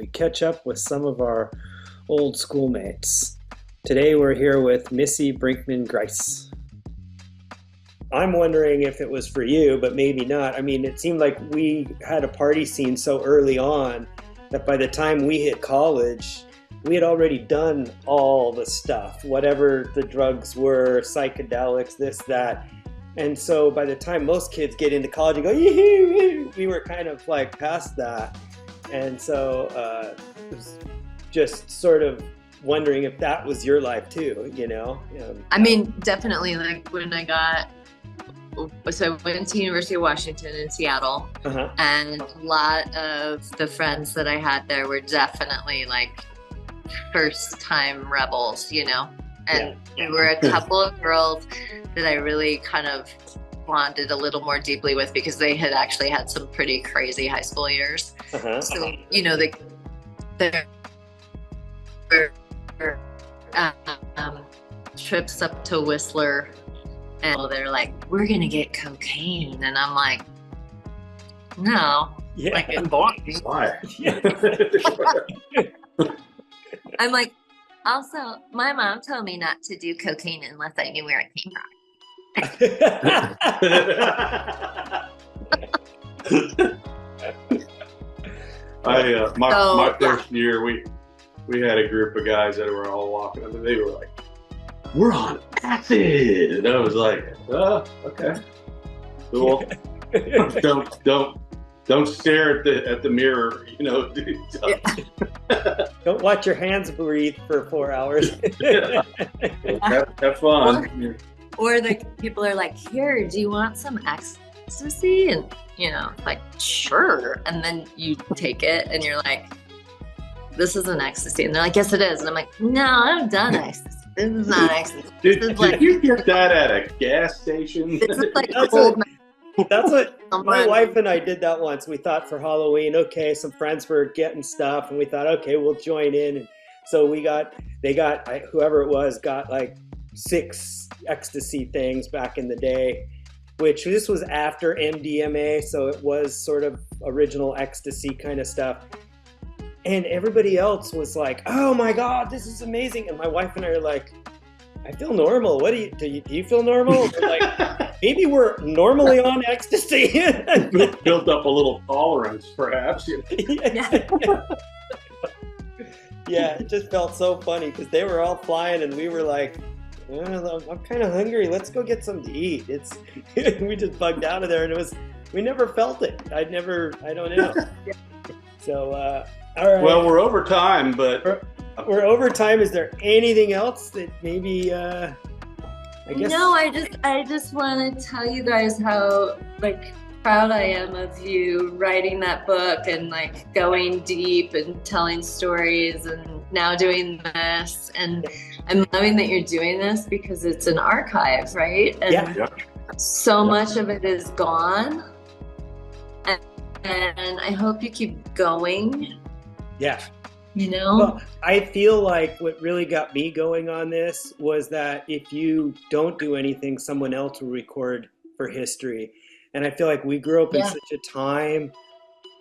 we catch up with some of our old schoolmates. Today we're here with Missy Brinkman Greis. I'm wondering if it was for you, but maybe not. I mean, it seemed like we had a party scene so early on that by the time we hit college, we had already done all the stuff, whatever the drugs were, psychedelics, this, that. And so by the time most kids get into college and go, yee-hoo, we were kind of like past that. And so it was just sort of wondering if that was your life too, you know? I mean, definitely, like when I went to University of Washington in Seattle, and a lot of the friends that I had there were definitely like first-time rebels, you know? And there were a couple of girls that I really kind of bonded a little more deeply with because they had actually had some pretty crazy high school years. So, you know, the trips up to Whistler, and they're like, we're gonna get cocaine, and I'm like, no, like in boys. Why? I'm like, also, my mom told me not to do cocaine unless I knew where it came from. My first year, we had a group of guys that were all walking up, and they were like, "We're on acid," and I was like, "Oh, okay, cool." Don't stare at the mirror, you know. Don't watch your hands breathe for 4 hours. Have fun. Or the people are like, here, do you want some ecstasy? And, you know, like, sure. And then you take it and you're like, this isn't ecstasy. And they're like, yes, it is. And I'm like, no, I've done ecstasy. This is not ecstasy. Did you get that at a gas station? This is like old. That's what my wife and I did that once. We thought for Halloween, okay, some friends were getting stuff, and we thought, okay, we'll join in. And so whoever it was got like 6 ecstasy things back in the day, which this was after MDMA, so it was sort of original ecstasy kind of stuff. And everybody else was like, oh my God, this is amazing. And my wife and I are like, I feel normal. What do you feel normal? We're like, maybe we're normally on ecstasy. Built up a little tolerance, perhaps. Yeah, it just felt so funny because they were all flying and we were like, I'm kind of hungry. Let's go get something to eat. We just bugged out of there, and we never felt it. I don't know. So, all right. Well, we're over time, but. We're over time. Is there anything else that maybe I guess? No, I just want to tell you guys how like proud I am of you writing that book and like going deep and telling stories and now doing this. And I'm loving that you're doing this because it's an archive, right? And so much of it is gone. And I hope you keep going. Yeah. You know? Well, I feel like what really got me going on this was that if you don't do anything, someone else will record for history. And I feel like we grew up in such a time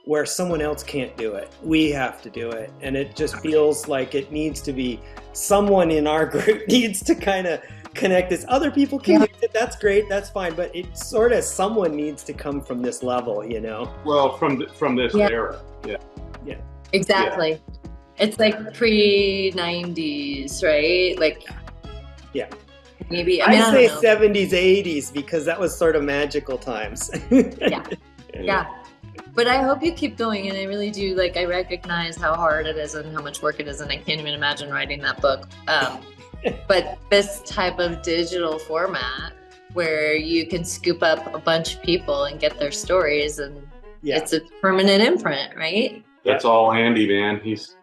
where someone else can't do it. We have to do it. And it just feels like it needs to be someone in our group needs to kind of connect this. Other people can use it. That's great. That's fine. But it's sort of someone needs to come from this level, you know? Well, from this era. Yeah. Yeah. Exactly. Yeah. It's like pre-90s, right? Like, maybe I say 70s, 80s because that was sort of magical times. Yeah. But I hope you keep going, and I really do. Like, I recognize how hard it is and how much work it is, and I can't even imagine writing that book. But this type of digital format where you can scoop up a bunch of people and get their stories, and it's a permanent imprint, right? That's all Andy, man. He's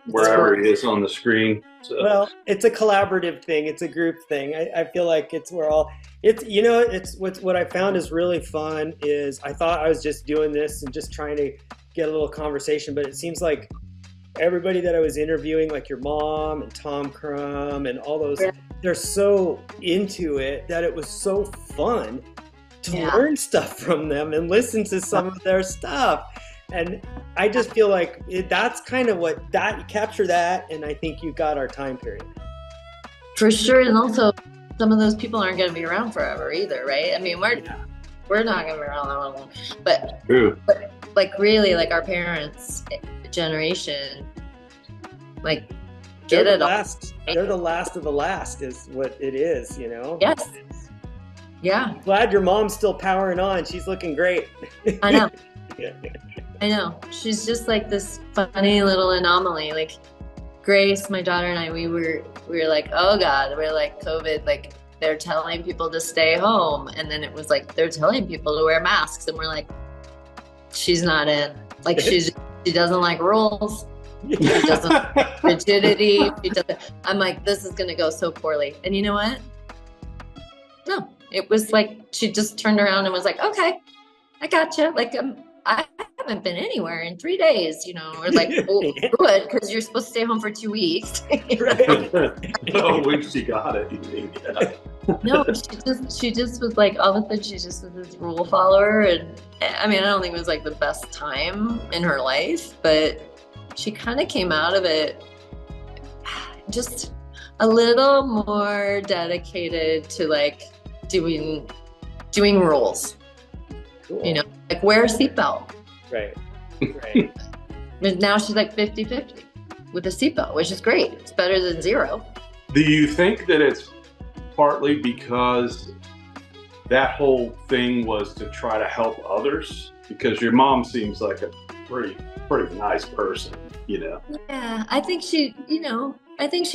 wherever he is on the screen. So. Well, it's a collaborative thing. It's a group thing. I feel like what I found is really fun is I thought I was just doing this and just trying to get a little conversation, but it seems like everybody that I was interviewing, like your mom and Tom Crum and all those, they're so into it that it was so fun to learn stuff from them and listen to some of their stuff. And I just feel like that's kind of what that capture that, and I think you got our time period. For sure, and also some of those people aren't going to be around forever either, right? I mean, we're not going to be around that long, but like really, like our parents' generation, like get it all. They're the last of the last, is what it is, you know. Yes. Yeah. Glad your mom's still powering on. She's looking great. I know. I know. She's just like this funny little anomaly. Like Grace, my daughter, and I, we were like, oh God, we're like COVID, like they're telling people to stay home. And then it was like, they're telling people to wear masks. And we're like, she's not in. Like she doesn't like rules. She doesn't like rigidity. I'm like, this is going to go so poorly. And you know what? No, it was like, she just turned around and was like, okay, I gotcha. Like, I haven't been anywhere in 3 days, you know, or like, oh, good, because you're supposed to stay home for 2 weeks. Oh, when she got it, you mean, yeah. No, she just was like, all of a sudden, she just was this rule follower. And I mean, I don't think it was like the best time in her life, but she kind of came out of it just a little more dedicated to like doing rules. Cool. You know, like wear a seatbelt. Right. And now she's like 50-50 with a seatbelt, which is great. It's better than zero. Do you think that it's partly because that whole thing was to try to help others? Because your mom seems like a pretty nice person, you know? Yeah, I think she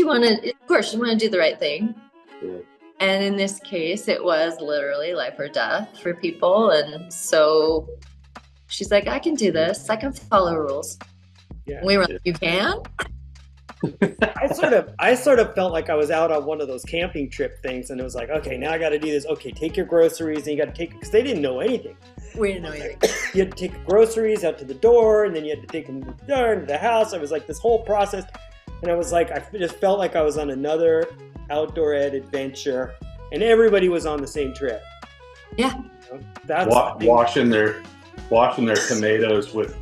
wanted, of course, she wanted to do the right thing. Yeah. And in this case, it was literally life or death for people. And so she's like, I can do this. I can follow rules. Yeah. We were like, you can? I sort of felt like I was out on one of those camping trip things, and it was like, okay, now I got to do this. Okay, take your groceries, and you got to take, because they didn't know anything. We didn't know anything. You had to take the groceries out to the door, and then you had to take them to the house. It was like this whole process, and I was like, I just felt like I was on another outdoor ed adventure, and everybody was on the same trip. Yeah, you know, that's washing their tomatoes with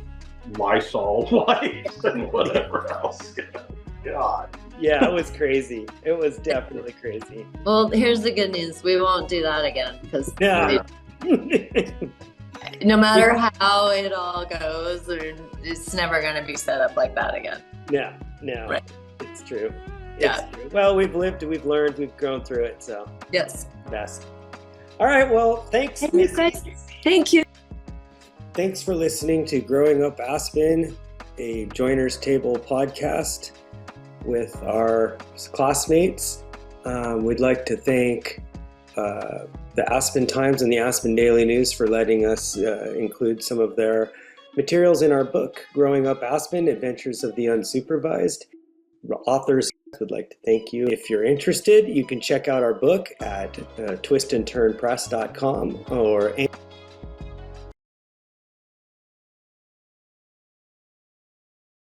Lysol wipes and whatever else. God. Yeah, it was crazy. It was definitely crazy. Well, here's the good news: we won't do that again, because no matter how it all goes, it's never going to be set up like that again. No, right. It's true. Yeah. It's true. Well, we've lived, we've learned, we've grown through it. So yes, best. All right. Well, thanks. Thank you. Thanks for listening to Growing Up Aspen, a Joiner's Table podcast with our classmates. We'd like to thank the Aspen Times and the Aspen Daily News for letting us include some of their materials in our book, Growing Up Aspen, Adventures of the Unsupervised. Authors would like to thank you. If you're interested, you can check out our book at twistandturnpress.com or